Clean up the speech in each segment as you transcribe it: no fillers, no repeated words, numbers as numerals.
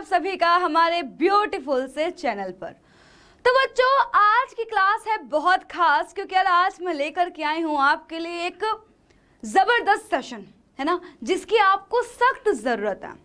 सभी का हमारे ब्यूटीफुल से चैनल पर। तो बच्चों, आज की क्लास है बहुत खास, क्योंकि यार आज मैं लेकर के आई हूँ आपके लिए एक ज़बरदस्त सेशन, है ना, जिसकी आपको सख्त ज़रूरत है।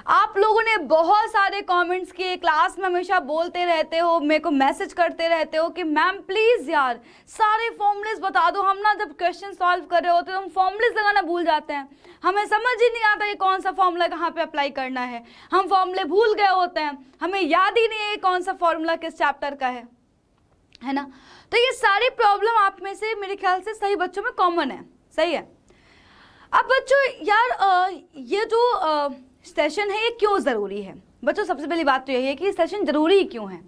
आप लोगों ने बहुत सारे कमेंट्स किए, क्लास में हमेशा बोलते रहते हो, मेरे को मैसेज करते रहते हो कि मैम प्लीज़ यार सारे फॉर्मूलेस बता दो। हम ना जब क्वेश्चन सॉल्व कर रहे होते तो हम फॉर्मूलेस लगाना भूल जाते हैं, हमें समझ ही नहीं आता कि कौन सा फॉर्मूला कहाँ पे अप्लाई करना है। हम फॉर्मूले भूल गए होते हैं, हमें याद ही नहीं है कौन सा फॉर्मूला किस चैप्टर का है ना। तो ये सारी प्रॉब्लम आप में से मेरे ख्याल से सही बच्चों में कॉमन है, सही है। अब बच्चों यार ये जो सेशन है ये क्यों ज़रूरी है बच्चों? सबसे पहली बात तो यही है कि सेशन ज़रूरी क्यों है।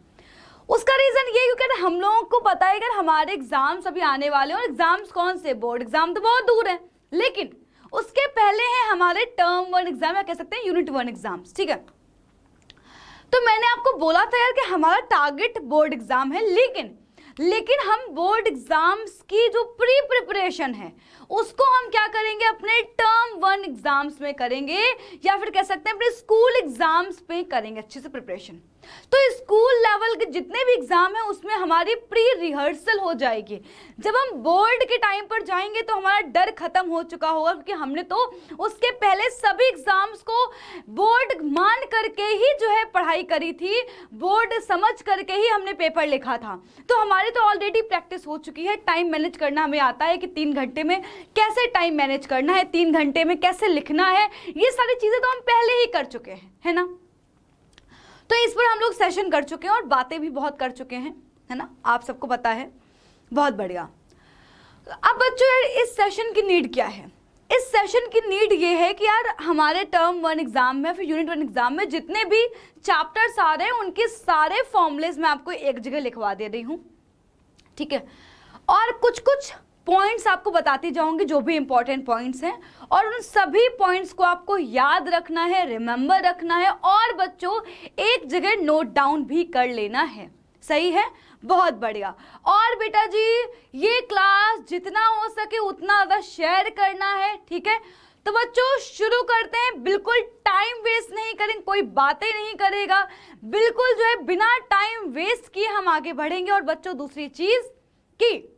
उसका रीज़न ये क्योंकि हम लोगों को पता है कि हमारे एग्जाम्स अभी आने वाले हैं, और एग्जाम्स कौन से, बोर्ड एग्जाम तो बहुत दूर है, लेकिन उसके पहले हैं हमारे टर्म 1 एग्जाम, या कह सकते हैं यूनिट 1 एग्जाम्स, ठीक है। तो मैंने आपको बोला था यार कि हमारा टारगेट बोर्ड एग्जाम है, लेकिन हम बोर्ड एग्जाम्स की जो प्री प्रिपरेशन है उसको हम क्या करेंगे, अपने टर्म 1 एग्जाम्स में करेंगे, या फिर कह सकते हैं अपने स्कूल एग्जाम्स पे करेंगे अच्छे से प्रिपरेशन। तो स्कूल लेवल के जितने भी एग्जाम है उसमें हमारी प्री रिहर्सल हो जाएगी। जब हम बोर्ड के टाइम पर जाएंगे तो हमारा डर खत्म हो चुका होगा, क्योंकि हमने तो उसके पहले सभी एग्जाम्स को बोर्ड मान करके ही जो है पढ़ाई करी थी, बोर्ड समझ करके ही हमने पेपर लिखा था। तो हमारी तो ऑलरेडी प्रैक्टिस हो चुकी है, टाइम मैनेज करना हमें आता है कि 3 घंटे में कैसे टाइम मैनेज करना है, 3 घंटे में कैसे लिखना है, ये सारी चीज़ें तो हम पहले ही कर चुके हैं, है ना। तो इस पर हम लोग सेशन कर चुके हैं और बातें भी बहुत कर चुके हैं, है ना, आप सबको पता है। बहुत बढ़िया। अब बच्चों यार इस सेशन की नीड क्या है? इस सेशन की नीड ये है कि यार हमारे टर्म 1 एग्जाम में, फिर यूनिट 1 एग्जाम में जितने भी चैप्टर्स आ रहे हैं उनके सारे फॉर्मूलेस मैं आपको एक जगह लिखवा दे रही हूँ, ठीक है। और कुछ पॉइंट्स आपको बताती जाऊंगी जो भी इंपॉर्टेंट पॉइंट्स हैं, और उन सभी पॉइंट्स को आपको याद रखना है, रिमेंबर रखना है, और बच्चों एक जगह नोट डाउन भी कर लेना है, सही है। बहुत बढ़िया। और बेटा जी ये क्लास जितना हो सके उतना ज़्यादा शेयर करना है, ठीक है। तो बच्चों शुरू करते हैं, बिल्कुल टाइम वेस्ट नहीं करेंगे, कोई बातें नहीं करेगा, बिल्कुल जो है बिना टाइम वेस्ट किए हम आगे बढ़ेंगे। और बच्चों दूसरी चीज़ कि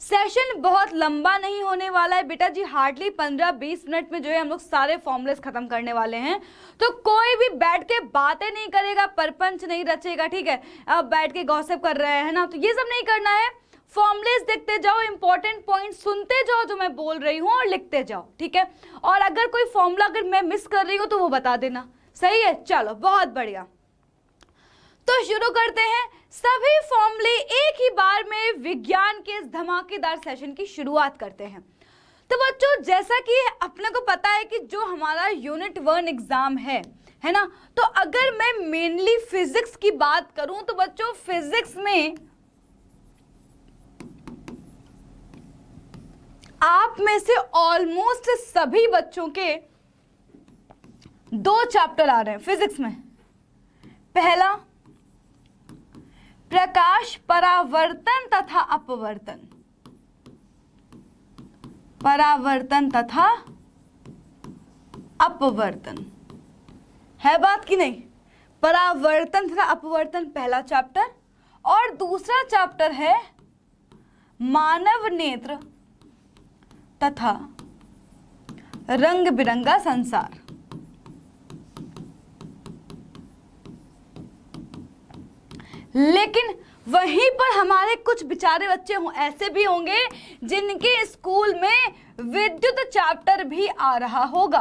सेशन बहुत लंबा नहीं होने वाला है बेटा जी, हार्डली 15-20 मिनट में जो है हम लोग सारे फॉर्मूलेस खत्म करने वाले हैं। तो कोई भी बैठ के बातें नहीं करेगा, परपंच नहीं रचेगा, ठीक है। अब बैठ के गॉसिप कर रहे हैं ना, तो ये सब नहीं करना है। फॉर्मूलेस देखते जाओ, इंपॉर्टेंट पॉइंट सुनते जाओ जो मैं बोल रही हूँ, और लिखते जाओ, ठीक है। और अगर कोई फॉर्मूला अगर मैं मिस कर रही हूँ तो वो बता देना, सही है। चलो बहुत बढ़िया, तो शुरू करते हैं। सभी फॉर्मूले एक ही बार में विज्ञान के इस धमाकेदार सेशन की शुरुआत करते हैं। तो बच्चों जैसा कि अपने को पता है कि जो हमारा यूनिट 1 एग्जाम है ना, तो अगर मैं मेनली फिजिक्स की बात करूं तो बच्चों फिजिक्स में आप में से ऑलमोस्ट सभी बच्चों के 2 चैप्टर आ रहे हैं फिजिक्स में। पहला प्रकाश परावर्तन तथा अपवर्तन, परावर्तन तथा अपवर्तन, है बात की नहीं। परावर्तन तथा अपवर्तन पहला चैप्टर, और दूसरा चैप्टर है मानव नेत्र तथा रंग बिरंगा संसार। लेकिन वहीं पर हमारे कुछ बेचारे बच्चे ऐसे भी होंगे जिनके स्कूल में विद्युत चैप्टर भी आ रहा होगा,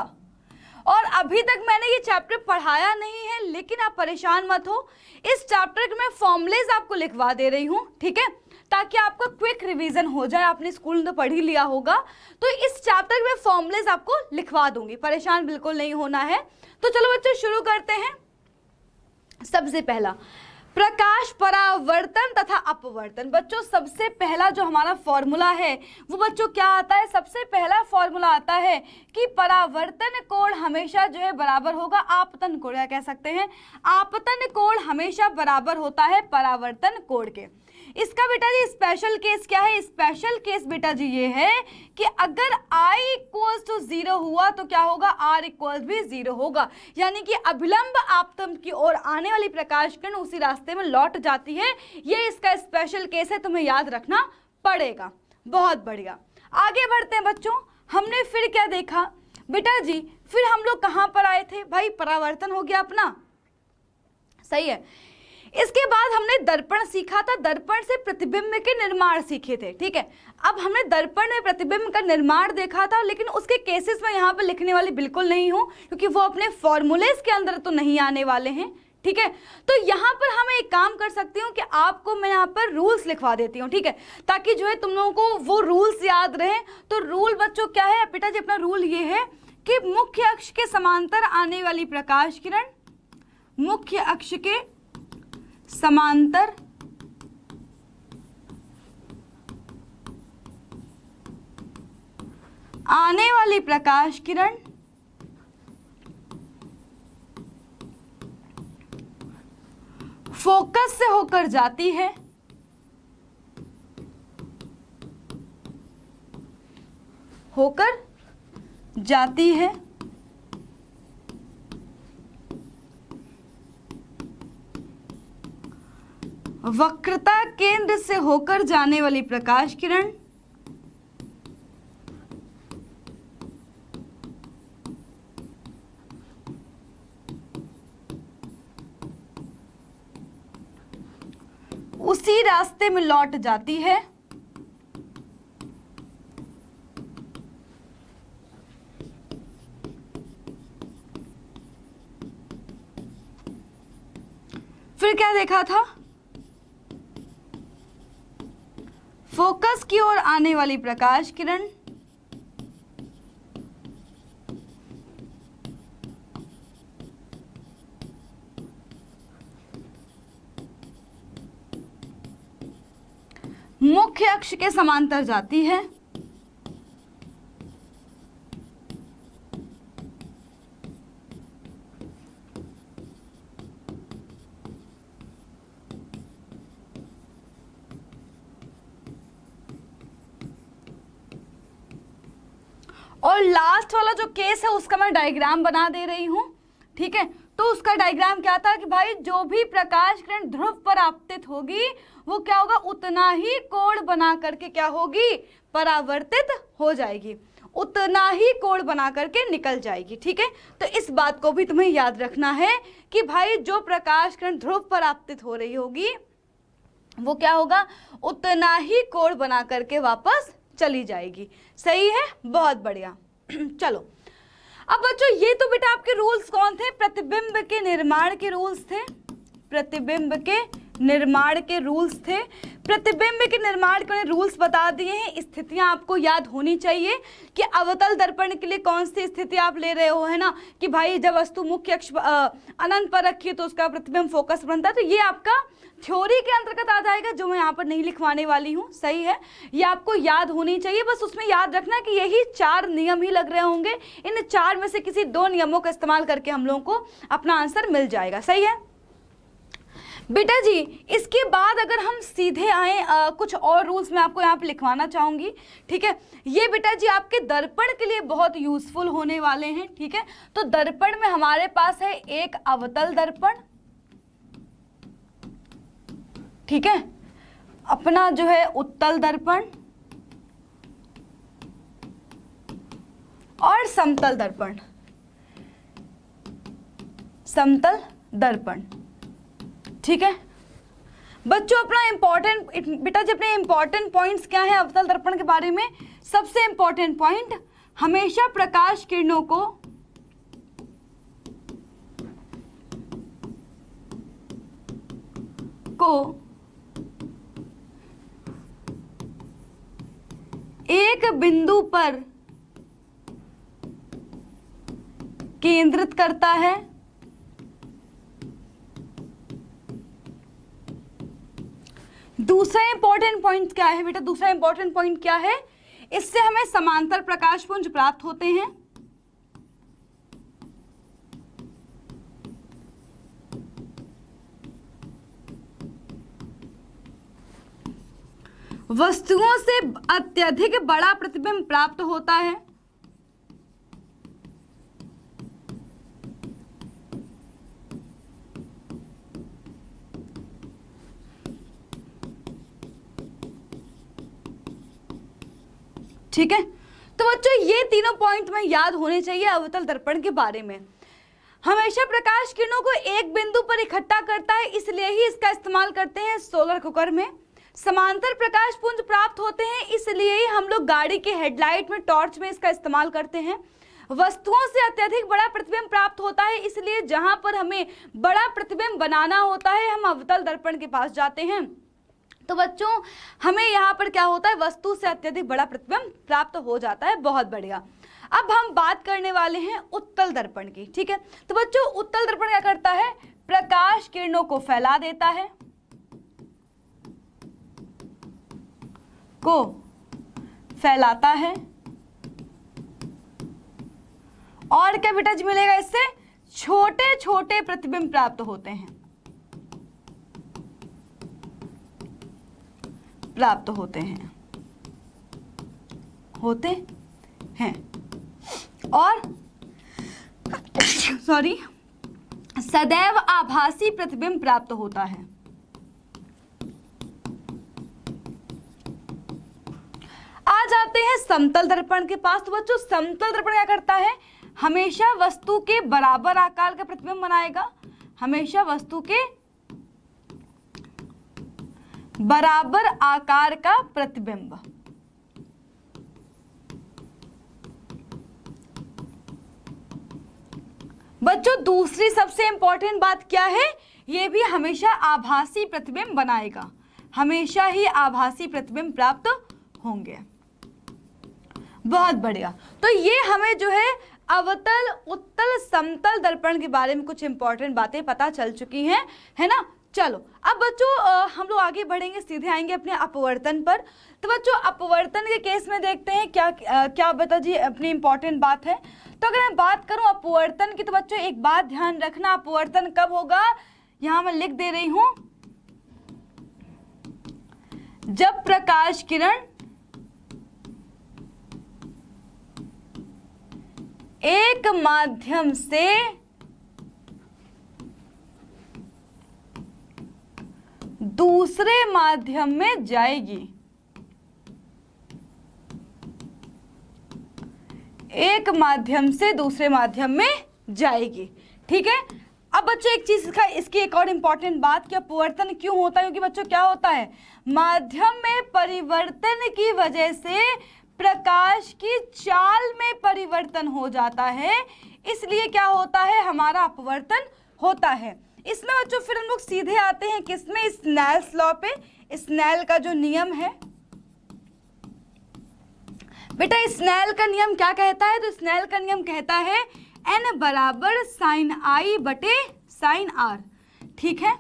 और अभी तक मैंने ये चैप्टर पढ़ाया नहीं है, लेकिन आप परेशान मत हो, इस चैप्टर के मैं फॉर्मूलेज आपको लिखवा दे रही हूँ, ठीक है, ताकि आपका क्विक रिवीजन हो जाए। आपने स्कूल में तो पढ़ ही लिया होगा, तो इस चैप्टर के मैं फॉर्मूलेज आपको लिखवा दूंगी, परेशान बिल्कुल नहीं होना है। तो चलो बच्चों शुरू करते हैं। सबसे पहला प्रकाश परावर्तन तथा अपवर्तन। बच्चों सबसे पहला जो हमारा फॉर्मूला है वो बच्चों क्या आता है, सबसे पहला फॉर्मूला आता है कि परावर्तन कोण हमेशा जो है बराबर होगा आपतन कोण, क्या कह सकते हैं, आपतन कोण हमेशा बराबर होता है परावर्तन कोण के। इसका बेटा जी स्पेशल केस क्या है, स्पेशल केस बेटा जी ये है कि अगर I इक्वल्स टू 0 हुआ तो क्या होगा, R इक्वल्स भी 0 होगा, यानी कि अभिलंब आपतन की ओर आने वाली प्रकाश किरण उसी रास्ते में लौट जाती है। ये इसका स्पेशल केस है, तुम्हें याद रखना पड़ेगा। बहुत बढ़िया, आगे बढ़ते हैं बच्चों। हमने फिर क्या देखा बेटा जी, फिर हम लोग कहां पर आए थे भाई, परावर्तन हो गया अपना, सही है। इसके बाद हमने दर्पण सीखा था, दर्पण से प्रतिबिंब के निर्माण सीखे थे, ठीक है। अब हमने दर्पण में प्रतिबिंब का निर्माण देखा था, लेकिन उसके केसेस में यहाँ पर लिखने वाली बिल्कुल नहीं हूँ, क्योंकि वो अपने फॉर्मूलेस के अंदर तो नहीं आने वाले हैं, ठीक है। तो यहाँ पर हम एक काम कर सकती हूँ कि आपको मैं यहाँ पर रूल्स लिखवा देती हूँ, ठीक है, ताकि जो है तुम लोगों को वो रूल्स याद रहे। तो रूल बच्चों क्या है बेटा जी, अपना रूल ये है कि मुख्य अक्ष के समांतर आने वाली प्रकाश किरण, मुख्य अक्ष के समांतर आने वाली प्रकाश किरण फोकस से होकर जाती है, होकर जाती है वक्रता केंद्र से होकर जाने वाली प्रकाश किरण उसी रास्ते में लौट जाती है फिर क्या देखा था, फोकस की ओर आने वाली प्रकाश किरण मुख्य अक्ष के समांतर जाती है, और लास्ट वाला जो केस है उसका मैं डायग्राम बना दे रही हूं, ठीक है। तो उसका डायग्राम क्या था कि भाई जो भी प्रकाश किरण ध्रुव पर आपतित होगी वो क्या होगा, उतना ही कोण बना करके क्या होगी, परावर्तित हो जाएगी, उतना ही कोण बना करके निकल जाएगी, ठीक है। तो इस बात को भी तुम्हें याद रखना है कि भाई जो प्रकाश किरण ध्रुव पर आपतित हो रही होगी वो क्या होगा, उतना ही कोण बना करके वापस चली जाएगी, सही है, बहुत बढ़िया। चलो अब बच्चों ये तो बेटा आपके रूल्स कौन थे, प्रतिबिंब के निर्माण के रूल्स थे, प्रतिबिंब के निर्माण के रूल्स थे। प्रतिबिंब के निर्माण के रूल्स बता दिए हैं, स्थितियां आपको याद होनी चाहिए कि अवतल दर्पण के लिए कौन सी स्थिति आप ले रहे हो, है ना, कि भाई जब वस्तु मुख्य अक्ष अनंत पर रखी है तो उसका प्रतिबिंब फोकस बनता है। तो ये आपका थ्योरी के अंतर्गत आ जाएगा, जो मैं यहाँ पर नहीं लिखवाने वाली हूँ, सही है, ये आपको याद होनी चाहिए। बस उसमें याद रखना कि यही 4 नियम ही लग रहे होंगे, इन 4 में से किसी 2 नियमों का इस्तेमाल करके हम लोगों को अपना आंसर मिल जाएगा, सही है बेटा जी। इसके बाद अगर हम सीधे आए कुछ और रूल्स मैं आपको यहाँ पे लिखवाना चाहूंगी, ठीक है। ये बेटा जी आपके दर्पण के लिए बहुत यूजफुल होने वाले हैं, ठीक है। तो दर्पण में हमारे पास है एक अवतल दर्पण, ठीक है, अपना जो है उत्तल दर्पण और समतल दर्पण, समतल दर्पण, ठीक है बच्चों। अपना इंपॉर्टेंट बेटा जी, अपने इंपॉर्टेंट पॉइंट्स क्या है अवतल दर्पण के बारे में। सबसे इंपॉर्टेंट पॉइंट, हमेशा प्रकाश किरणों को एक बिंदु पर केंद्रित करता है दूसरा इंपॉर्टेंट पॉइंट क्या है बेटा, दूसरा इंपॉर्टेंट पॉइंट क्या है, इससे हमें समांतर प्रकाश पुंज प्राप्त होते हैं। वस्तुओं से अत्यधिक बड़ा प्रतिबिंब प्राप्त होता है। ठीक है, तो बच्चों ये तीनों पॉइंट में याद होने चाहिए अवतल दर्पण के बारे में। हमेशा प्रकाश किरणों को एक बिंदु पर इकट्ठा करता है, इसलिए ही इसका इस्तेमाल करते हैं सोलर कुकर में। समांतर प्रकाश पुंज प्राप्त होते हैं, इसलिए ही हम लोग गाड़ी के हेडलाइट में, टॉर्च में इसका इस्तेमाल करते हैं। वस्तुओं से अत्यधिक बड़ा प्रतिबिंब प्राप्त होता है, इसलिए जहां पर हमें बड़ा प्रतिबिंब बनाना होता है हम अवतल दर्पण के पास जाते हैं। तो बच्चों हमें यहाँ पर क्या होता है, वस्तु से अत्यधिक बड़ा प्रतिबिंब प्राप्त हो जाता है। बहुत बढ़िया। अब हम बात करने वाले हैं उत्तल दर्पण की। ठीक है, तो बच्चों उत्तल दर्पण क्या करता है, प्रकाश किरणों को फैला देता है, को फैलाता है, और क्या बेटा जी मिलेगा, इससे छोटे छोटे प्रतिबिंब प्राप्त होते हैं, प्राप्त होते हैं, होते हैं। और सॉरी, सदैव आभासी प्रतिबिंब प्राप्त होता है। आ जाते हैं समतल दर्पण के पास। तो बच्चों समतल दर्पण क्या करता है, हमेशा वस्तु के बराबर आकार का प्रतिबिंब बनाएगा, हमेशा वस्तु के बराबर आकार का प्रतिबिंब। बच्चों दूसरी सबसे इंपॉर्टेंट बात क्या है, यह भी हमेशा आभासी प्रतिबिंब बनाएगा, हमेशा ही आभासी प्रतिबिंब प्राप्त होंगे। बहुत बढ़िया। तो ये हमें जो है अवतल, उत्तल, समतल दर्पण के बारे में कुछ इंपॉर्टेंट बातें पता चल चुकी हैं, है ना। चलो अब बच्चों हम लोग आगे बढ़ेंगे, सीधे आएंगे अपने अपवर्तन पर। तो बच्चों अपवर्तन के केस में देखते हैं क्या क्या बता जी अपनी इंपॉर्टेंट बात है। तो अगर मैं बात करूं अपवर्तन की, तो बच्चों एक बात ध्यान रखना, अपवर्तन कब होगा, यहां मैं लिख दे रही हूं, जब प्रकाश किरण एक माध्यम से दूसरे माध्यम में जाएगी, एक माध्यम से दूसरे माध्यम में जाएगी। ठीक है। अब बच्चों एक चीज इसकी एक और इंपॉर्टेंट बात कि अपवर्तन क्यों होता है, क्योंकि बच्चों क्या होता है, माध्यम में परिवर्तन की वजह से प्रकाश की चाल में परिवर्तन हो जाता है, इसलिए क्या होता है, हमारा अपवर्तन होता है। इसमें बच्चों फिर हम लोग सीधे आते हैं किसमें, स्नेल्स लॉ पे। स्नेल का जो नियम है बेटा, स्नेल का नियम क्या कहता है, तो स्नेल का नियम कहता है n बराबर साइन आई बटे साइन आर। ठीक है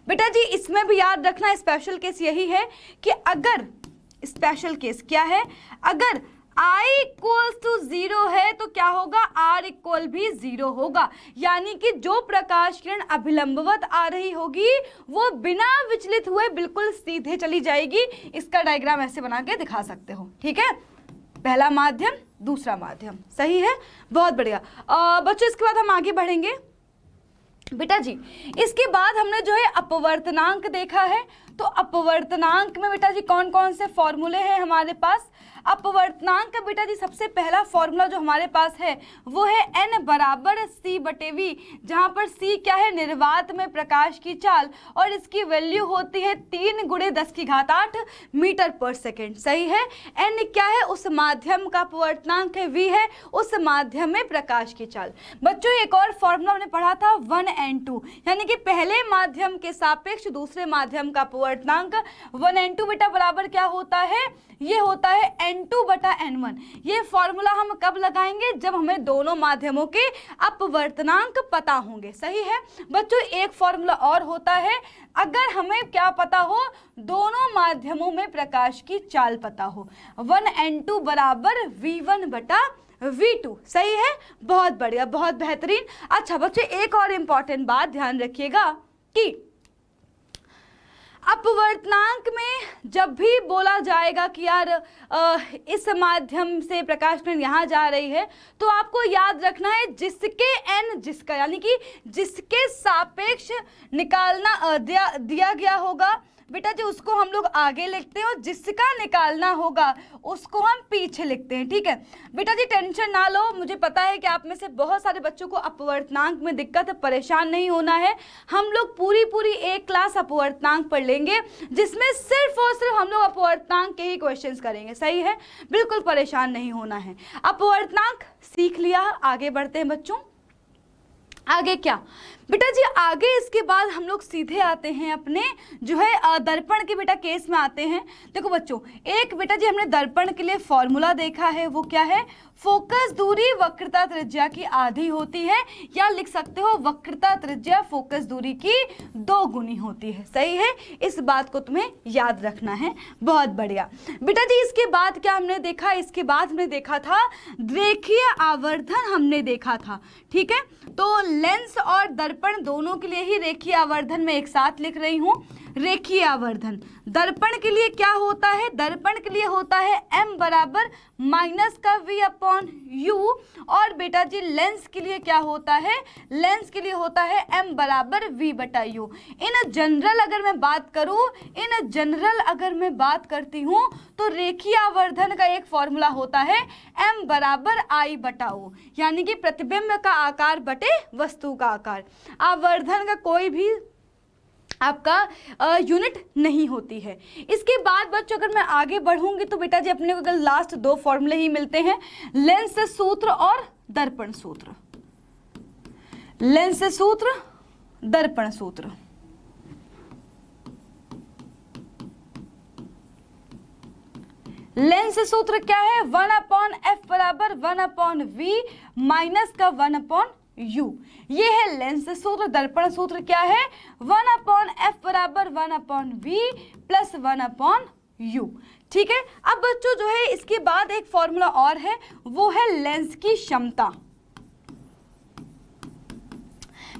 बेटा जी, इसमें भी याद रखना स्पेशल केस यही है कि अगर स्पेशल केस क्या है, अगर I इक्वल्स टू 0 है तो क्या होगा, R इक्वल भी 0 होगा, यानी कि जो प्रकाश किरण अभिलंबवत आ रही होगी वो बिना विचलित हुए बिल्कुल सीधे चली जाएगी। इसका डायग्राम ऐसे बना के दिखा सकते हो। ठीक है, पहला माध्यम दूसरा माध्यम, सही है, बहुत बढ़िया। बच्चों इसके बाद हम आगे बढ़ेंगे बेटा जी। इसके बाद हमने जो है अपवर्तनांक देखा है, तो अपवर्तनांक में बेटा जी कौन कौन से फॉर्मूले हैं हमारे पास। अपवर्तनांक का बेटा जी सबसे पहला फॉर्मूला जो हमारे पास है वो है n बराबर c बटे v, जहां पर c क्या है, निर्वात में प्रकाश की चाल, और इसकी वैल्यू होती है 3 × 10⁸ मीटर पर सेकेंड। सही है। n क्या है, उस माध्यम का अपवर्तनांक है, v है उस माध्यम में प्रकाश की चाल। बच्चों एक और फॉर्मूला हमने पढ़ा था 1n2, यानी कि पहले माध्यम के सापेक्ष दूसरे माध्यम का अपवर्तनांक 1n2 बेटा बराबर क्या होता है, ये होता है N2/N1। ये फॉर्मूला हम कब लगाएंगे? जब हमें दोनों माध्यमों के अपवर्तनांक पता होंगे। सही है बच्चों। एक फॉर्मूला और होता है अगर हमें क्या पता हो, दोनों माध्यमों में प्रकाश की चाल पता हो। 1N2 बराबर V1/V2। सही है, बहुत बढ़िया, बहुत बेहतरीन। अच्छा बच्चों, एक और इंपॉर्टेंट बात ध्यान रखिएगा कि अपवर्तनांक में जब भी बोला जाएगा कि यार इस माध्यम से प्रकाश किरण यहाँ जा रही है, तो आपको याद रखना है जिसके n, जिसका यानी कि जिसके सापेक्ष निकालना दिया गया होगा बेटा जी, उसको हम लोग आगे लिखते हैं और जिसका निकालना होगा उसको हम पीछे लिखते हैं। ठीक है बेटा जी, टेंशन ना लो। मुझे पता है कि आप में से बहुत सारे बच्चों को अपवर्तनांक में दिक्कत है, परेशान नहीं होना है। हम लोग पूरी एक क्लास अपवर्तनांक पढ़ लेंगे जिसमें सिर्फ और सिर्फ हम लोग अपवर्तनांक के ही क्वेश्चंस करेंगे। सही है, बिल्कुल परेशान नहीं होना है। अपवर्तनांक सीख लिया, आगे बढ़ते हैं बच्चों। आगे क्या बेटा जी, आगे इसके बाद हम लोग सीधे आते हैं अपने जो है दर्पण के बेटा केस में आते हैं। देखो बच्चों, एक बेटा जी हमने दर्पण के लिए फॉर्मूला देखा है, वो क्या है? फोकस दूरी वक्रता त्रिज्या की आधी होती है, या लिख सकते हो वक्रता त्रिज्या फोकस दूरी की 2 गुनी होती है। सही है, इस बात को तुम्हें याद रखना है। बहुत बढ़िया बेटा जी। इसके बाद क्या हमने देखा? इसके बाद हमने देखा था रेखीय आवर्धन, हमने देखा था। ठीक है, तो लेंस और दर्पण दोनों के लिए ही रेखीय आवर्धन में एक साथ लिख रही हूं। रेखीय आवर्धन दर्पण के लिए क्या होता है? दर्पण के लिए होता है m बराबर माइनस का v/u, और बेटा जी लेंस के लिए क्या होता है? लेंस के लिए होता है m बराबर v/u। इन जनरल अगर मैं बात करूं, इन जनरल अगर मैं बात करती हूं तो रेखीय आवर्धन का एक फॉर्मूला होता है m बराबर I/O, यानी कि प्रतिबिंब का आकार बटे वस्तु का आकार। आवर्धन का कोई भी आपका यूनिट नहीं होती है। इसके बाद बच्चों अगर मैं आगे बढ़ूंगी तो बेटा जी अपने को लास्ट 2 फॉर्मूले ही मिलते हैं, लेंस सूत्र और दर्पण सूत्र। लेंस सूत्र, दर्पण सूत्र। लेंस सूत्र क्या है? 1/f बराबर 1/v माइनस का 1/u। ये है लेंस सूत्र। दर्पण सूत्र क्या है? 1/f बराबर 1/v प्लस 1/u। ठीक है, अब बच्चों जो है इसके बाद एक फॉर्मूला और है, वो है लेंस की क्षमता।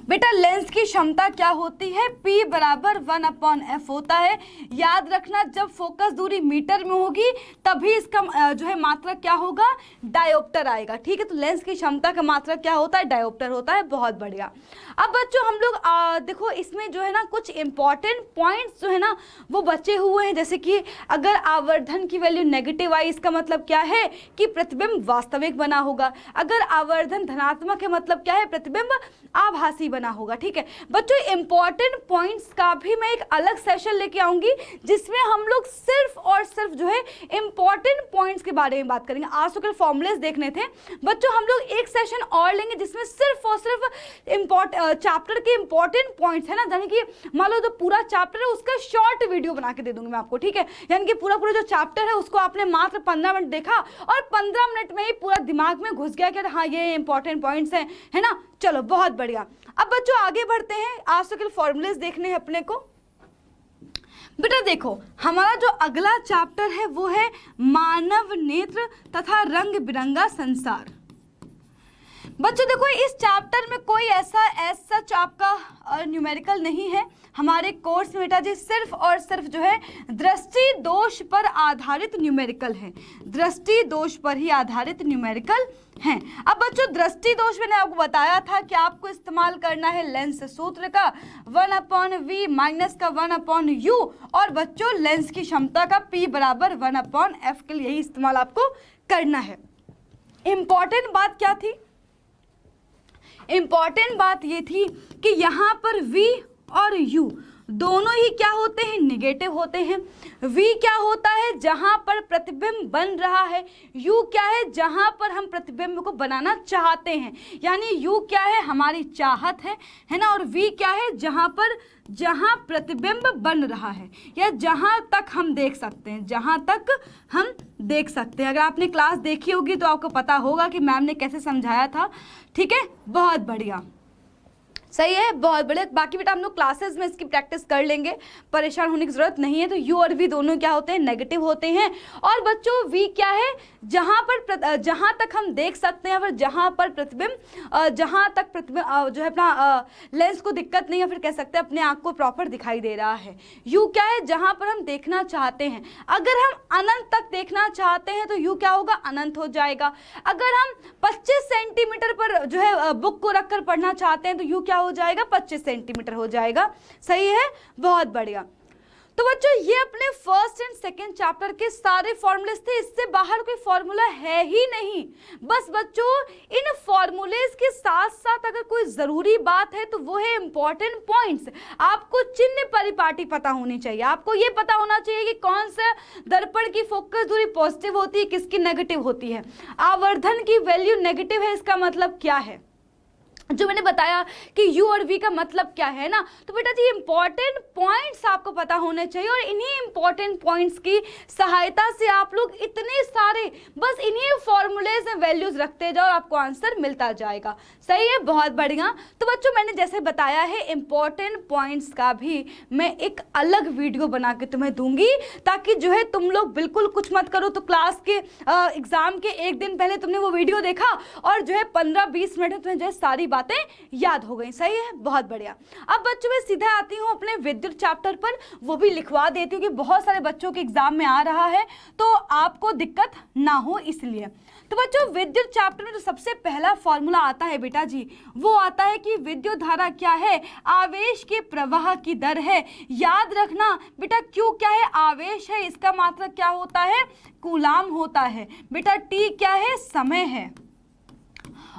बेटा लेंस की क्षमता क्या होती है? P बराबर 1/f होता है। याद रखना, जब फोकस दूरी मीटर में होगी तभी इसका जो है मात्रक क्या होगा? डायोप्टर आएगा। ठीक है, तो लेंस की क्षमता का मात्रक क्या होता है? डायोप्टर होता है। बहुत बढ़िया। अब बच्चों हम लोग देखो इसमें जो है ना कुछ इंपॉर्टेंट पॉइंट्स जो है ना वो बचे हुए हैं, जैसे कि अगर आवर्धन की वैल्यू नेगेटिव आई, इसका मतलब क्या है कि प्रतिबिंब वास्तविक बना होगा। अगर आवर्धन धनात्मक है, मतलब क्या है? प्रतिबिंब आभासी बना होगा। ठीक है बच्चों, इंपॉर्टेंट पॉइंट्स का भी मैं एक अलग सेशन लेके आऊंगी जिसमें हम लोग सिर्फ और सिर्फ जो है इंपॉर्टेंट पॉइंट्स के बारे में बात करेंगे। आज तो कल फॉर्मूलेस देखने थे बच्चों, हम लोग एक सेशन और लेंगे जिसमें सिर्फ और सिर्फ चैप्टर के इंपॉर्टेंट पॉइंट्स है ना, यानी कि मान लो जो पूरा चैप्टर है उसका शॉर्ट वीडियो बना के दे दूंगी मैं आपको। ठीक है, यानी कि पूरा जो चैप्टर है उसको आपने मात्र 15 मिनट देखा और 15 मिनट में ही पूरा दिमाग में घुस गया कि हाँ ये इंपॉर्टेंट पॉइंट्स हैं, है ना। चलो बहुत बढ़िया। अब बच्चों आगे बढ़ते हैं, आज तो कल फॉर्मूलेस देखने हैं अपने को। बेटा देखो हमारा जो अगला चैप्टर है वो है मानव नेत्र तथा रंग बिरंगा संसार। बच्चों देखो इस चैप्टर में कोई ऐसा सच आपका न्यूमेरिकल नहीं है हमारे कोर्स में बेटा जी, सिर्फ और सिर्फ जो है दृष्टि दोष पर आधारित न्यूमेरिकल है। दृष्टि दोष पर ही आधारित न्यूमेरिकल हैं। अब बच्चों दृष्टि दोष मैंने आपको बताया था कि आपको इस्तेमाल करना है लेंस सूत्र का 1/v माइनस का 1/u, और बच्चों लेंस की क्षमता का P बराबर 1/f के लिए ही इस्तेमाल आपको करना है। इंपॉर्टेंट बात क्या थी? इंपॉर्टेंट बात ये थी कि यहाँ पर v और u दोनों ही क्या होते हैं, निगेटिव होते हैं। V क्या होता है, जहां पर प्रतिबिंब बन रहा है। U क्या है, जहां पर हम प्रतिबिंब को बनाना चाहते हैं, यानी U क्या है, हमारी चाहत है ना। और V क्या है, जहां प्रतिबिंब बन रहा है, या जहां तक हम देख सकते हैं, जहां तक हम देख सकते हैं। अगर आपने क्लास देखी होगी तो आपको पता होगा कि मैम ने कैसे समझाया था। ठीक है, बहुत बढ़िया, सही है, बहुत बढ़िया। बाकी बेटा हम लोग क्लासेस में इसकी प्रैक्टिस कर लेंगे, परेशान होने की जरूरत नहीं है। तो यू और वी दोनों क्या होते हैं, नेगेटिव होते हैं। और बच्चों वी क्या है, जहां तक हम देख सकते हैं, फिर जहां तक प्रतिबिंब जो है अपना लेंस को दिक्कत नहीं है, फिर कह सकते हैं अपने आंख को प्रॉपर दिखाई दे रहा है। यू क्या है, जहां पर हम देखना चाहते हैं। अगर हम अनंत तक देखना चाहते हैं तो यू क्या होगा, अनंत हो जाएगा। अगर हम 25 सेंटीमीटर पर जो है बुक को रखकर पढ़ना चाहते हैं तो यू क्या हो जाएगा, 25 सेंटीमीटर हो जाएगा। सही है, बहुत बढ़िया। तो बच्चों ये अपने फर्स्ट एंड सेकंड चैप्टर के सारे फॉर्मूलेस थे, इससे बाहर कोई फॉर्मूला है ही नहीं। बस बच्चों इन फॉर्मूलेस के साथ साथ अगर कोई जरूरी बात है तो वो है इंपॉर्टेंट पॉइंट्स। आपको चिन्ह परिपाटी पता होनी चाहिए, आपको ये पता होना चाहिए कि कौन सा दर्पण की फोकस दूरी पॉजिटिव होती है, किसकी नेगेटिव होती है। आवर्धन की वैल्यू नेगेटिव है, इसका मतलब क्या है, जो मैंने बताया कि U और V का मतलब क्या है ना। तो बेटा जी इंपॉर्टेंट पॉइंट्स आपको पता होने चाहिए, और इन्हीं इंपॉर्टेंट पॉइंट्स की सहायता से आप लोग इतने सारे बस इन्हीं फॉर्मूलेज में वैल्यूज रखते जाओ और आपको आंसर मिलता जाएगा। सही है, बहुत बढ़िया। तो बच्चों मैंने जैसे बताया है इंपॉर्टेंट पॉइंट्स का भी मैं एक अलग वीडियो बना के तुम्हें दूंगी, ताकि जो है तुम लोग बिल्कुल कुछ मत करो तो क्लास के एग्जाम के एक दिन पहले तुमने वो वीडियो देखा और जो है 15-20 मिनट में तुम्हें जो है सारी बातें याद हो गई। सही है, बहुत बढ़िया। अब बच्चों मैं सीधा आती हूँ अपने विद्युत चैप्टर पर, वो भी लिखवा देती हूँ कि बहुत सारे बच्चों के एग्जाम में आ रहा है तो आपको दिक्कत ना हो इसलिए। तो बच्चों विद्युत चैप्टर में जो सबसे पहला फॉर्मूला आता है बेटा जी, वो आता है कि विद्युत धारा क्या है, आवेश के प्रवाह की दर है। याद रखना बेटा क्यू क्या है, आवेश है, इसका मात्रक क्या होता है, कूलाम होता है। बेटा टी क्या है, समय है,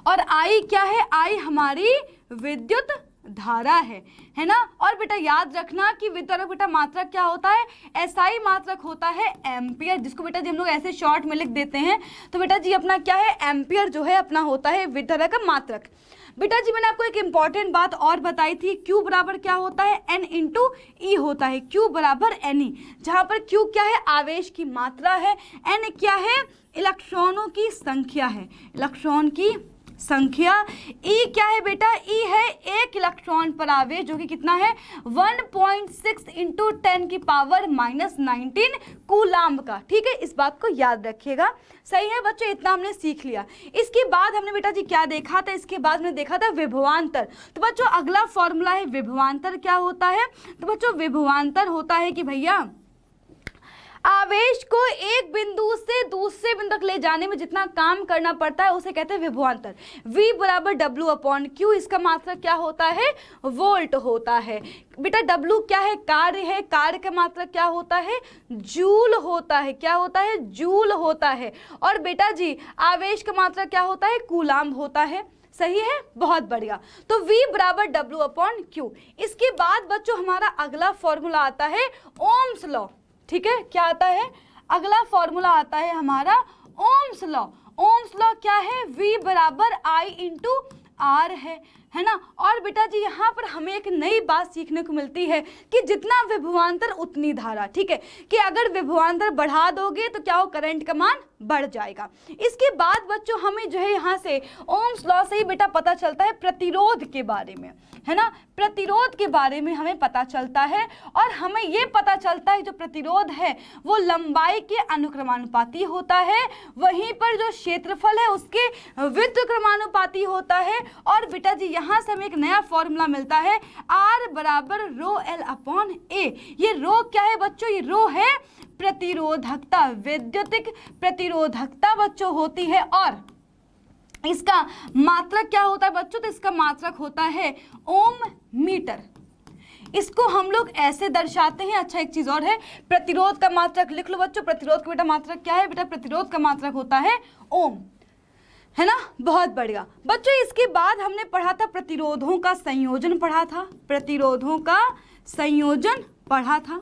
और आई क्या है, आई हमारी विद्युत धारा है ना। और बेटा याद रखना कि विद्युत धारा बेटा मात्रक क्या होता है, एसआई मात्रक होता है एम्पियर, जिसको बेटा जी हम लोग ऐसे शॉर्ट में लिख देते हैं। तो बेटा जी अपना क्या है, एम्पियर जो है अपना होता है विद्युत धारा का मात्रक। बेटा जी मैंने आपको एक इंपॉर्टेंट बात और बताई थी, Q बराबर क्या होता है, N इंटू ई होता है, Q बराबर NE, जहां पर Q क्या है, आवेश की मात्रा है, N क्या है, इलेक्ट्रॉनों की संख्या है, इलेक्ट्रॉन की संख्या। E क्या है बेटा, E है एक इलेक्ट्रॉन पर आवेश, जो कि कितना है 1.6 इंटू 10 की पावर -19 कूलाम्ब का। ठीक है, इस बात को याद रखिएगा। सही है बच्चों, इतना हमने सीख लिया। इसके बाद हमने बेटा जी क्या देखा था, इसके बाद हमने देखा था विभवांतर। तो बच्चों अगला फॉर्मूला है विभवांतर। क्या होता है, तो बच्चों विभवांतर होता है कि भैया आवेश को एक बिंदु से दूसरे बिंदु तक ले जाने में जितना काम करना पड़ता है उसे कहते हैं विभवांतर। V बराबर W/Q, इसका मात्रक क्या होता है, वोल्ट होता है। बेटा W क्या है, कार्य है, कार्य का मात्रक क्या होता है, जूल होता है। क्या होता है, जूल होता है। और बेटा जी आवेश का मात्रक क्या होता है, कूलाम्ब होता है। सही है, बहुत बढ़िया। तो V बराबर W/Q। इसके बाद बच्चों हमारा अगला फॉर्मूला आता है ओम्स लॉ। ठीक है, क्या आता है, अगला फॉर्मूला आता है हमारा ओम्स लॉ। ओम्स लॉ क्या है, V बराबर I इंटू R है ना। और बेटा जी यहाँ पर हमें एक नई बात सीखने को मिलती है कि जितना विभवांतर उतनी धारा। ठीक है, कि अगर विभवांतर बढ़ा दोगे तो क्या हो, करंट का मान बढ़ जाएगा। इसके बाद बच्चों हमें जो है यहाँ से ओम्स लॉ से ही बेटा पता चलता है प्रतिरोध के बारे में, है ना। प्रतिरोध के बारे में हमें पता चलता है, और हमें ये पता चलता है जो प्रतिरोध है वो लंबाई के अनुक्रमानुपाती होता है, वहीं पर जो क्षेत्रफल है उसके व्युत्क्रमानुपाती होता है। और बेटा जी यहाँ से हमें एक नया फॉर्मूला मिलता है, R बराबर ρL/A। ये रो क्या है बच्चों, ये रो है प्रतिरोधकता, वैद्युतिक प्रतिरोधकता बच्चों होती है। और इसका मात्रक क्या होता है बच्चों, तो इसका मात्रक होता है ओम मीटर। इसको हम लोग ऐसे दर्शाते हैं। अच्छा एक चीज और है, प्रतिरोध का मात्रक लिख लो बच्चों। प्रतिरोध का बेटा मात्रक क्या है, बेटा प्रतिरोध का मात्रक होता है ओम, है ना। बहुत बढ़िया बच्चों। इसके बाद हमने पढ़ा था प्रतिरोधों का संयोजन, पढ़ा था प्रतिरोधों का संयोजन पढ़ा था,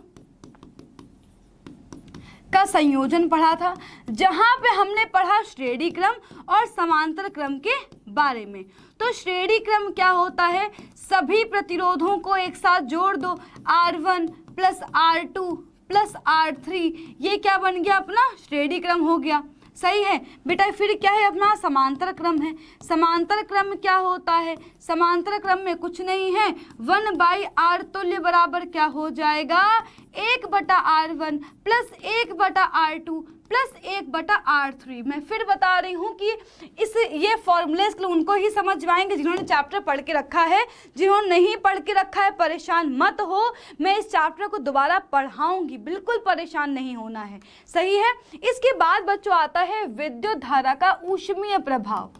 का संयोजन पढ़ा था, जहां पे हमने पढ़ा श्रेणी क्रम और समांतर क्रम के बारे में। तो श्रेणी क्रम क्या होता है, सभी प्रतिरोधों को एक साथ जोड़ दो, R1 plus R2 plus R3, ये क्या बन गया अपना श्रेणी क्रम हो गया। सही है बेटा। फिर क्या है अपना समांतर क्रम है। समांतर क्रम क्या होता है, समांतर क्रम में कुछ नहीं है, 1/R तुल्य बराबर क्या हो जाएगा, 1/R1 plus 1/R2 plus 1/R3। मैं फिर बता रही हूँ कि ये फॉर्मूले उनको ही समझ आएंगे जिन्होंने चैप्टर पढ़ के रखा है। जिन्होंने नहीं पढ़ के रखा है परेशान मत हो, मैं इस चैप्टर को दोबारा पढ़ाऊंगी, बिल्कुल परेशान नहीं होना है। सही है। इसके बाद बच्चों आता है विद्युत धारा का ऊष्मीय प्रभाव,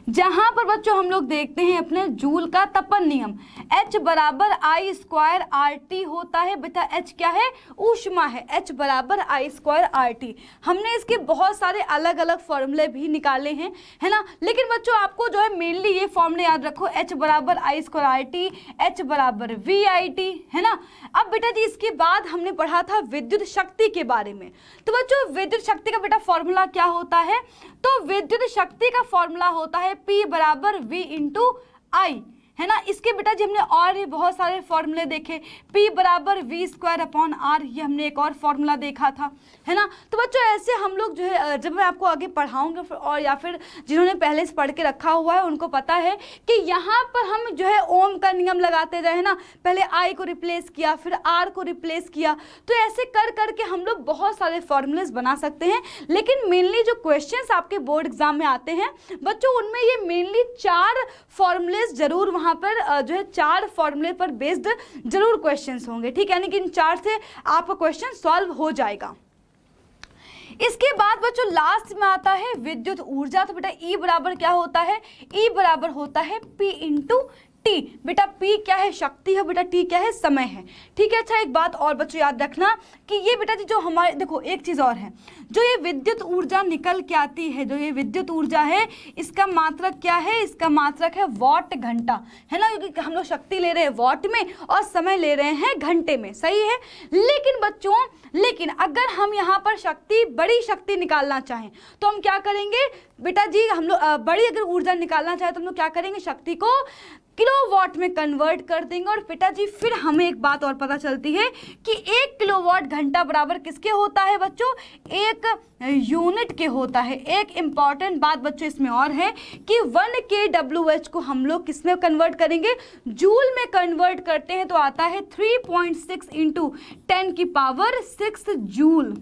जहां पर बच्चों हम लोग देखते हैं अपने जूल का तपन नियम, H बराबर I स्क्वायर RT होता है। बेटा H क्या है, ऊष्मा है, H बराबर I स्क्वायर RT। हमने इसके बहुत सारे अलग अलग फॉर्मूले भी निकाले हैं, है ना। लेकिन बच्चों आपको जो है मेनली ये फॉर्मूले याद रखो, H बराबर I स्क्वायर RT, H बराबर VIT, है ना। अब बेटा जी इसके बाद हमने पढ़ा था विद्युत शक्ति के बारे में। तो बच्चों विद्युत शक्ति का बेटा फॉर्मूला क्या होता है, तो विद्युत शक्ति का फॉर्मूला होता है P बराबर V इंटू I, है ना। इसके बेटा जी हमने और भी बहुत सारे फॉर्मूले देखे, P बराबर V स्क्वायर अपॉन R, ये हमने एक और फॉर्मूला देखा था, है ना। तो बच्चों ऐसे हम लोग जो है जब मैं आपको आगे पढ़ाऊंगा और या फिर जिन्होंने पहले से पढ़ के रखा हुआ है उनको पता है कि यहाँ पर हम जो है ओम का नियम लगाते रहे ना, पहले I को रिप्लेस किया फिर R को रिप्लेस किया, तो ऐसे कर करके हम लोग बहुत सारे फॉर्मूलेस बना सकते हैं। लेकिन मेनली जो क्वेश्चंस आपके बोर्ड एग्जाम में आते हैं बच्चों, उनमें ये मेनली 4 फॉर्मूलेस जरूर वहाँ पर जो है 4 फॉर्मूले पर बेस्ड जरूर क्वेश्चंस होंगे, ठीक है, यानी कि इन 4 से आपका क्वेश्चन सॉल्व हो जाएगा। इसके बाद बच्चों लास्ट में आता है विद्युत ऊर्जा। तो बेटा E बराबर क्या होता है, E बराबर होता है P इंटू T। बेटा P क्या है, शक्ति है, बेटा T क्या है, समय है, ठीक है। अच्छा एक बात और बच्चों याद रखना कि ये बेटा जी जो हमारे देखो एक चीज़ और है, जो ये विद्युत ऊर्जा निकल के आती है, जो ये विद्युत ऊर्जा है इसका मात्रक क्या है, इसका मात्रक है वाट घंटा, है ना, क्योंकि हम लोग शक्ति ले रहे हैं वाट में और समय ले रहे हैं घंटे में। सही है। लेकिन बच्चों अगर हम यहाँ पर शक्ति बड़ी शक्ति निकालना चाहें तो हम क्या करेंगे बेटा जी, हम लोग बड़ी अगर ऊर्जा निकालना चाहें तो हम लोग क्या करेंगे, शक्ति को किलोवाट में कन्वर्ट कर देंगे। और बेटा जी फिर हमें एक बात और पता चलती है कि 1 किलोवाट घंटा बराबर किसके होता है बच्चों, 1 यूनिट के होता है। एक इंपॉर्टेंट बात बच्चों इसमें और है कि 1 kWh को हम लोग किस में कन्वर्ट करेंगे, जूल में कन्वर्ट करते हैं, तो आता है 3.6 इंटू 10 की पावर 6 जूल।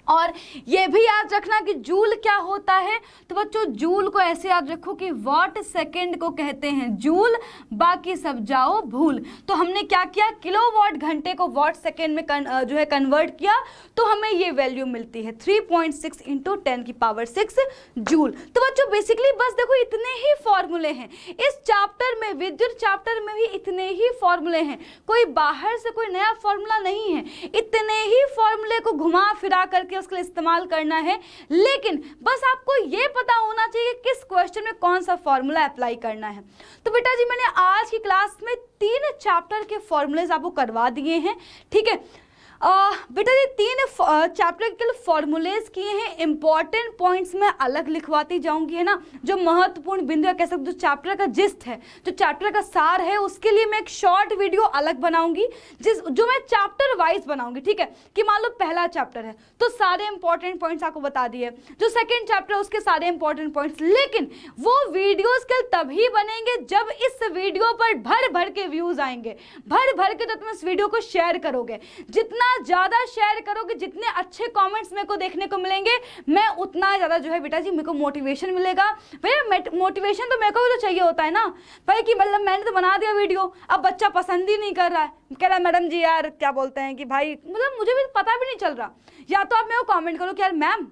और ये भी याद रखना कि जूल क्या होता है, तो बच्चों जूल को ऐसे याद रखो कि वाट सेकंड को कहते हैं जूल, बाकी सब जाओ भूल। तो हमने क्या किया, किलोवाट घंटे को वाट सेकंड में जो है कन्वर्ट किया, तो हमें ये वैल्यू मिलती है 3.6 इंटू 10 की पावर 6 जूल। तो बच्चों बेसिकली बस देखो इतने ही फॉर्मूले हैं इस चैप्टर में, विद्युत चैप्टर में भी इतने ही फॉर्मूले हैं, कोई बाहर से कोई नया फॉर्मूला नहीं है, इतने ही फॉर्मूले को घुमा फिरा करके उसके लिए इस्तेमाल करना है। लेकिन बस आपको ये पता होना चाहिए किस क्वेश्चन में कौन सा फॉर्मूला अप्लाई करना है। तो बेटा जी मैंने आज की क्लास में 3 चैप्टर के फॉर्मूलेज आपको करवा दिए हैं, ठीक है। बेटा ये 3 चैप्टर के फॉर्मूलेज किए हैं, इंपॉर्टेंट पॉइंट्स में अलग लिखवाती जाऊंगी, है ना, जो महत्वपूर्ण बिंदु कह सकते जो चैप्टर का जिस्ट है, जो चैप्टर का सार है, उसके लिए मैं एक शॉर्ट वीडियो अलग बनाऊंगी जो मैं चैप्टर वाइज बनाऊंगी, ठीक है। कि मान लो पहला चैप्टर है तो सारे इंपॉर्टेंट पॉइंट्स आपको बता दिए, जो सेकेंड चैप्टर है उसके सारे इंपॉर्टेंट पॉइंट्स, लेकिन वो वीडियोज कल तभी बनेंगे जब इस वीडियो पर भर भर के व्यूज आएंगे, भर भर के, तो तुम इस वीडियो को शेयर करोगे, जितना ज्यादा शेयर करोगे, जितने अच्छे कमेंट्स मेरे को देखने को मिलेंगे, मैं उतना ज्यादा जो है बेटा जी मेरे को मोटिवेशन मिलेगा। भैया मोटिवेशन तो मेरे को भी तो चाहिए होता है ना भाई, कि मतलब मैंने तो बना दिया वीडियो, अब बच्चा पसंद ही नहीं कर रहा है, कह रहा है मैडम जी यार क्या बोलते हैं कि भाई, मतलब मुझे भी पता भी नहीं चल रहा। या तो आप मेरे को कमेंट करो कि यार मैम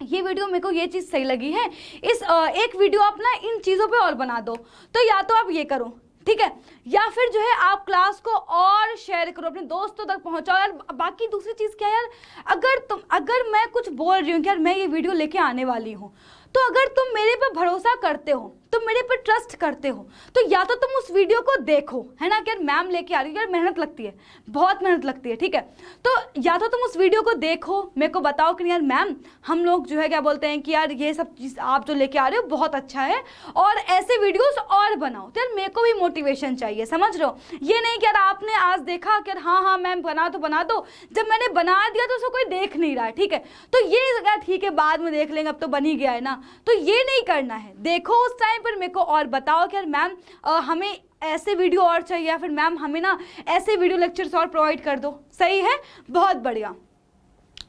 ये वीडियो मेरे को ये चीज़ सही लगी है, इस एक वीडियो आप ना इन चीज़ों पे और बना दो, तो या तो आप ये करो ठीक है, या फिर जो है आप क्लास को और शेयर करो, अपने दोस्तों तक पहुंचाओ यार। बाकी दूसरी चीज़ क्या है यार, अगर मैं कुछ बोल रही हूँ कि यार मैं ये वीडियो लेके आने वाली हूँ, तो अगर तुम मेरे पे भरोसा करते हो, तुम मेरे पे ट्रस्ट करते हो, तो या तो तुम उस वीडियो को देखो, है ना, कि यार मैम लेके आ रही है, यार मेहनत लगती है, बहुत मेहनत लगती है, ठीक है, तो या तो तुम उस वीडियो को देखो, मेरे को बताओ कि यार मैम हम लोग जो है क्या बोलते हैं कि यार ये सब चीज़ आप जो लेके आ रहे हो बहुत अच्छा है, और ऐसे वीडियोस और बनाओ। तो यार मेरे को भी मोटिवेशन चाहिए, समझ रहे हो, ये नहीं कि यार आपने आज देखा कि हाँ हाँ मैम बना दो, जब मैंने बना दिया तो उसको कोई देख नहीं रहा है, ठीक है, तो ये यार ठीक है बाद में देख लेंगे, अब तो बन ही गया है ना, तो ये नहीं करना है। देखो उस टाइम पर मेरे को और बताओ कि यार मैम हमें ऐसे वीडियो और चाहिए, या फिर मैम हमें ना ऐसे वीडियो लेक्चर्स और प्रोवाइड कर दो। सही है, बहुत बढ़िया।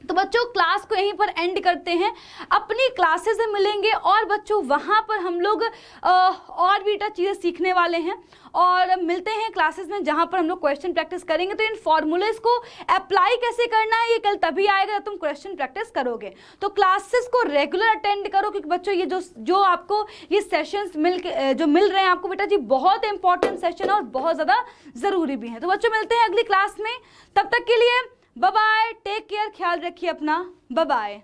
तो बच्चों क्लास को यहीं पर एंड करते हैं, अपनी क्लासेस में मिलेंगे और बच्चों वहाँ पर हम लोग और भी चीज़ें सीखने वाले हैं, और मिलते हैं क्लासेस में जहाँ पर हम लोग क्वेश्चन प्रैक्टिस करेंगे। तो इन फॉर्मूलेस को अप्लाई कैसे करना है ये कल तभी आएगा जब तुम क्वेश्चन प्रैक्टिस करोगे। तो क्लासेस को रेगुलर अटेंड करो, क्योंकि बच्चों ये जो आपको ये सेशंस मिल रहे हैं आपको बेटा जी, बहुत इंपॉर्टेंट सेशन और बहुत ज़्यादा ज़रूरी भी है। तो बच्चों मिलते हैं अगली क्लास में, तब तक के लिए बाय बाय, टेक केयर, ख्याल रखिए अपना, बाय बाय।